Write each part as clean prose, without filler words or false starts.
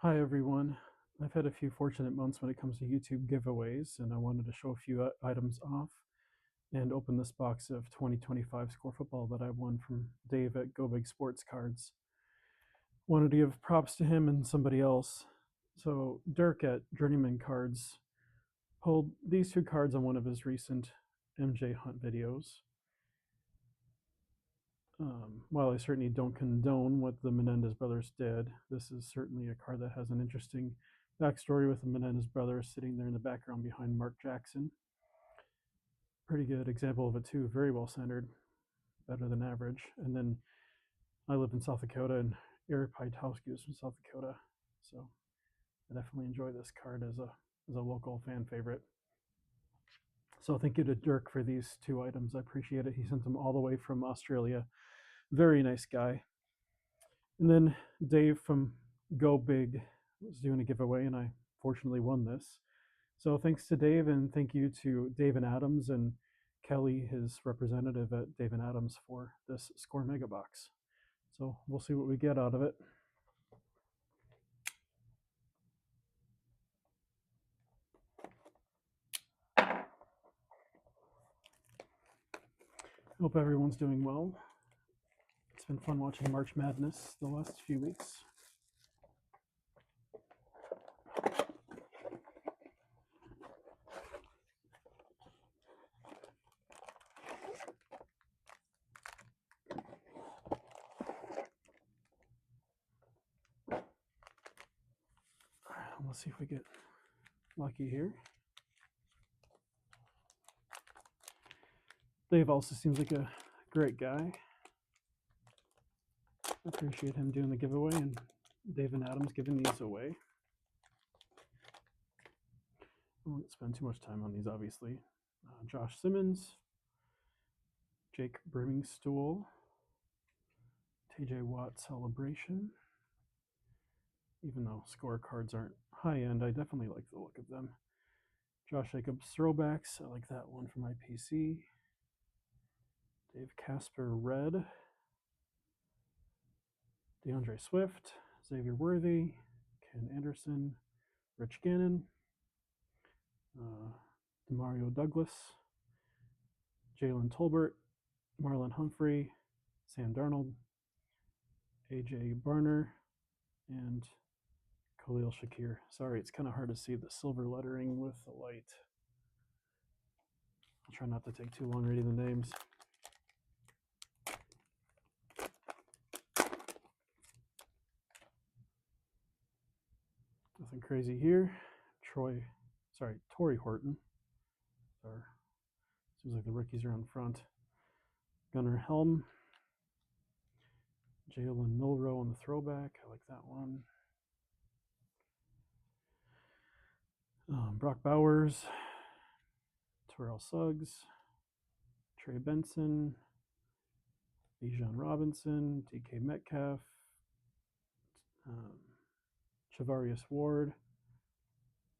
Hi everyone. I've had a few fortunate months when it comes to YouTube giveaways, and I wanted to show a few items off and open this box of 2025 Score Football that I won from Dave at Go Big Sports Cards. Wanted to give props to him and somebody else. So Dirk at Journeyman Cards pulled these two cards on one of his recent MJ Hunt videos. While I certainly don't condone what the Menendez brothers did, this is certainly a card that has an interesting backstory with the Menendez brothers sitting there in the background behind Mark Jackson. Pretty good example of it too, very well centered, better than average. And then I live in South Dakota, and Eric Pytowski is from South Dakota, so I definitely enjoy this card as a local fan favorite. So thank you to Dirk for these two items. I appreciate it. He sent them all the way from Australia. Very nice guy. And then Dave from Go Big was doing a giveaway, and I fortunately won this. So thanks to Dave, and thank you to Dave and Adams and Kelly, his representative at Dave and Adams, for this Score Mega Box. So we'll see what we get out of it. Hope everyone's doing well. It's been fun watching March Madness the last few weeks. Let's see if we get lucky here. Dave also seems like a great guy. I appreciate him doing the giveaway and Dave and Adams giving these away. I won't spend too much time on these, obviously. Josh Simmons, Jake Brimingstool, TJ Watt Celebration. Even though scorecards aren't high end, I definitely like the look of them. Josh Jacobs throwbacks, I like that one from my PC. Dave Casper Red, DeAndre Swift, Xavier Worthy, Ken Anderson, Rich Gannon, Demario Douglas, Jalen Tolbert, Marlon Humphrey, Sam Darnold, AJ Barner, and Khalil Shakir. Sorry, it's kind of hard to see the silver lettering with the light. I'll try not to take too long reading the names. Nothing crazy here. Torrey Horton. Seems like the rookies are on front. Gunnar Helm. Jalen Milrow on the throwback. I like that one. Brock Bowers. Terrell Suggs. Trey Benson. Bijan Robinson. DK Metcalf. Chavarius Ward.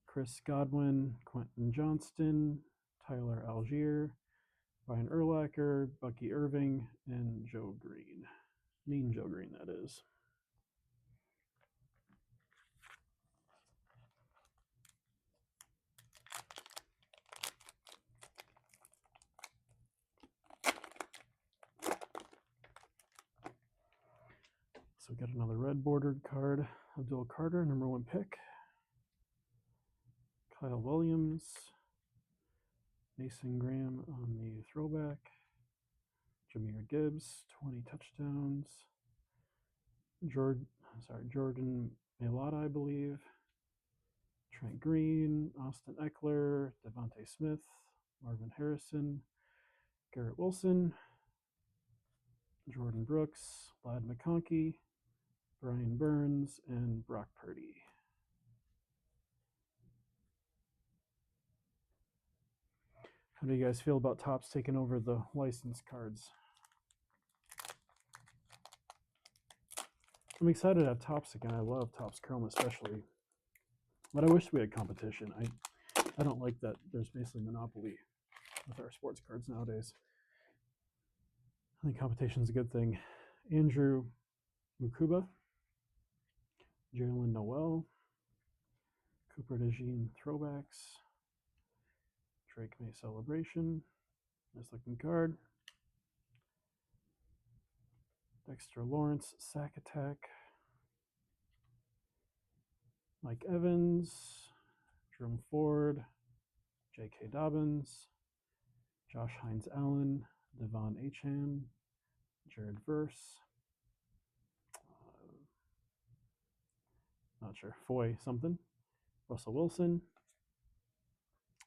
Chris Godwin. Quentin Johnston. Tyler Algier. Ryan Urlacher, Bucky Irving, and Joe Green. Mean Joe Green, that is. So get another red bordered card. Abdul Carter, number 1 pick. Kyle Williams. Mason Graham on the throwback. Jahmyr Gibbs, 20 touchdowns. Jordan Mailata, I believe. Trent Green, Austin Eckler, Devontae Smith, Marvin Harrison, Garrett Wilson, Jordan Brooks, Lad McConkey, Brian Burns, and Brock Purdy. How do you guys feel about Topps taking over the license cards? I'm excited to have Topps again. I love Topps Chrome especially. But I wish we had competition. I don't like that there's basically monopoly with our sports cards nowadays. I think competition is a good thing. Andrew Mukuba, Jalen Noel, Cooper DeJean throwbacks, Drake May celebration, nice looking card. Dexter Lawrence, sack attack. Mike Evans, Jerome Ford, J.K. Dobbins, Josh Hines Allen, Devon Achan, Jared Verse, not sure, Foy something, Russell Wilson,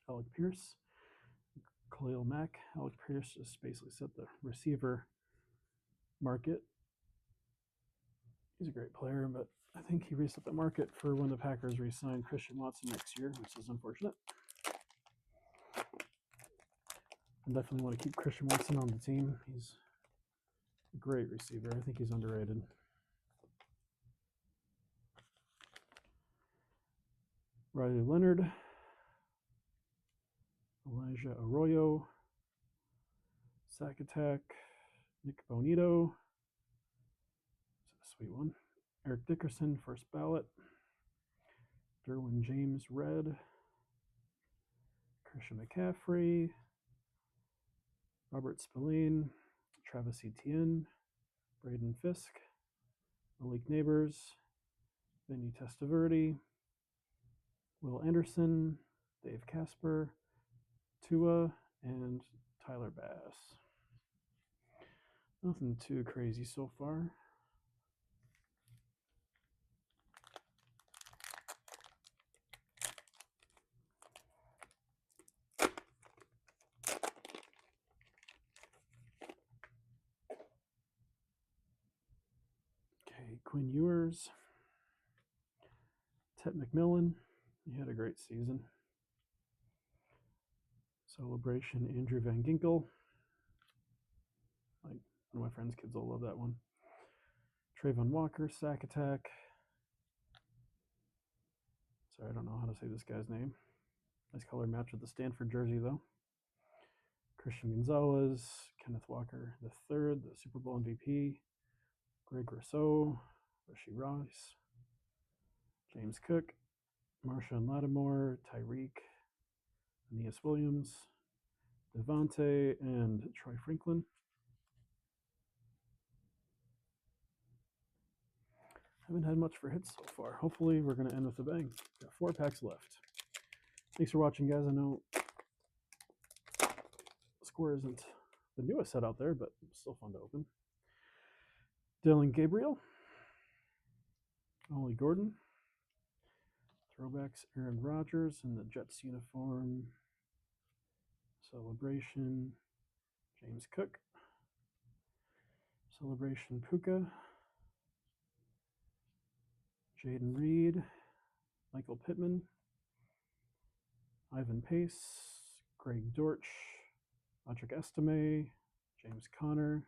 Alec Pierce, Khalil Mack. Alec Pierce just basically set the receiver market. He's a great player, but I think he reset the market for when the Packers re-sign Christian Watson next year, which is unfortunate. I definitely want to keep Christian Watson on the team. He's a great receiver. I think he's underrated. Riley Leonard, Elijah Arroyo, sack attack, Nick Bonito, it's a sweet one. Eric Dickerson, first ballot. Derwin James, red. Christian McCaffrey, Robert Spillane, Travis Etienne, Braden Fisk, Malik Neighbors, Vinny Testaverde, Will Anderson, Dave Casper, Tua, and Tyler Bass. Nothing too crazy so far. Okay, Quinn Ewers, Ted McMillan, he had a great season. Celebration, Andrew Van Ginkel. Like, one of my friend's kids will love that one. Trayvon Walker, sack attack. Sorry, I don't know how to say this guy's name. Nice color match with the Stanford jersey, though. Christian Gonzalez, Kenneth Walker III, the Super Bowl MVP. Greg Rousseau, Rasheed Rice, James Cook, Marshawn Lattimore, Tyreek, Aeneas Williams, Devontae, and Troy Franklin. Haven't had much for hits so far. Hopefully we're going to end with a bang. Got 4 packs left. Thanks for watching, guys. I know the score isn't the newest set out there, but it's still fun to open. Dylan Gabriel, Ollie Gordon, throwbacks Aaron Rodgers in the Jets uniform, celebration James Cook, celebration Puka, Jaden Reed, Michael Pittman, Ivan Pace, Greg Dortch, Patrick Estime, James Conner,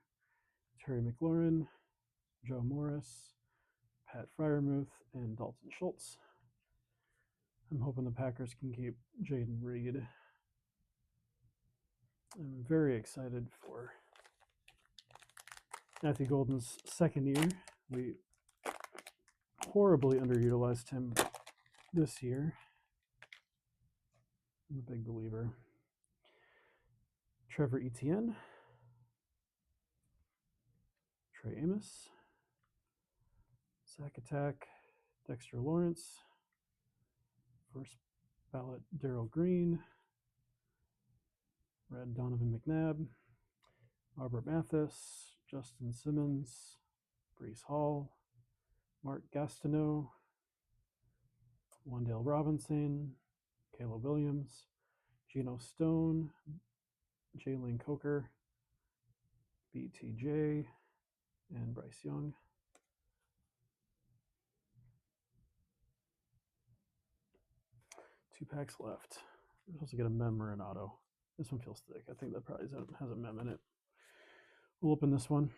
Terry McLaurin, Joe Morris, Pat Fryermuth, and Dalton Schultz. I'm hoping the Packers can keep Jaden Reed. I'm very excited for Matthew Golden's second year. We horribly underutilized him this year. I'm a big believer. Trevor Etienne, Trey Amos, sack attack, Dexter Lawrence, first ballot Darrell Green, red Donovan McNabb, Robert Mathis, Justin Simmons, Brees Hall, Mark Gastineau, Wandale Robinson, Caleb Williams, Geno Stone, Jalen Coker, BTJ, and Bryce Young. 2 packs left. We're supposed to get a mem or an auto. This one feels thick. I think that probably has a mem in it. We'll open this one.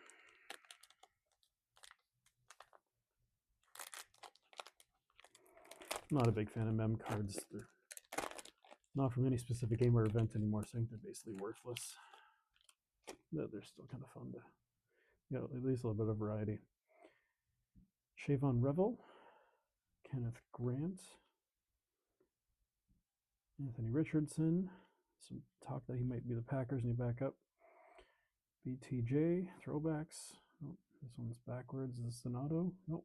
I'm not a big fan of mem cards. They're not from any specific game or event anymore, so I think they're basically worthless. But they're still kind of fun to, at least a little bit of variety. Shavon Revel, Kenneth Grant, Anthony Richardson. Some talk that he might be the Packers and he back up. BTJ, throwbacks. Oh, this one's backwards. Is this an auto? Nope.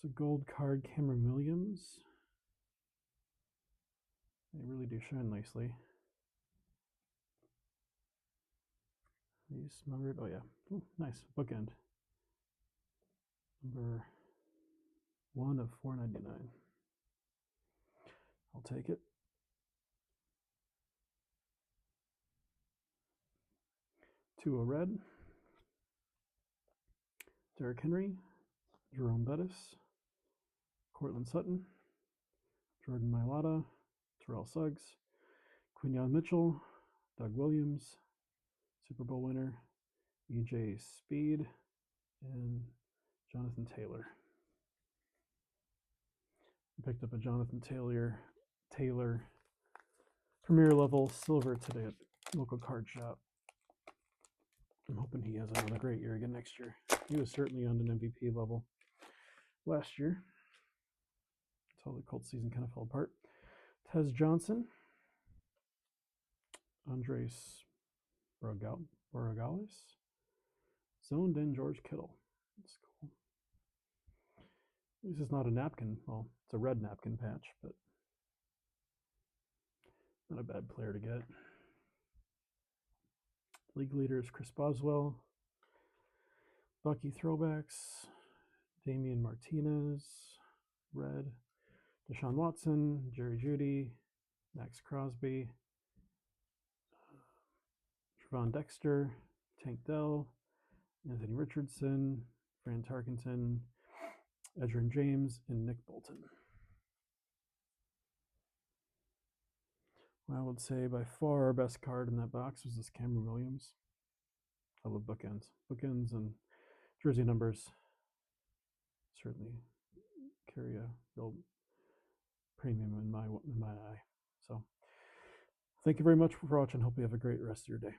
There's a gold card, Cameron Williams. They really do shine nicely. These numbered. Oh, yeah. Ooh, nice. Bookend. Number 1 of 499. I'll take it. 2 of red. Derrick Henry. Jerome Bettis. Cortland Sutton. Jordan Mailata. Terrell Suggs. Quinyon Mitchell. Doug Williams. Super Bowl winner. EJ Speed. And Jonathan Taylor. I picked up a Jonathan Taylor Premier level silver today at the local card shop. I'm hoping he has another great year again next year. He was certainly on an MVP level last year until the Colts season kind of fell apart. Tez Johnson, Andres Borregales, zoned in George Kittle. That's cool. At least it's not a napkin. Well, it's a red napkin patch, but not a bad player to get. League leaders Chris Boswell, Bucky throwbacks, Damian Martinez, red, Deshaun Watson, Jerry Jeudy, Max Crosby, Trevon Dexter, Tank Dell, Anthony Richardson, Fran Tarkenton, Edgerrin James, and Nick Bolton. I would say by far our best card in that box was this Cameron Williams. I love bookends. Bookends and jersey numbers certainly carry a real premium in my eye. So thank you very much for watching. Hope you have a great rest of your day.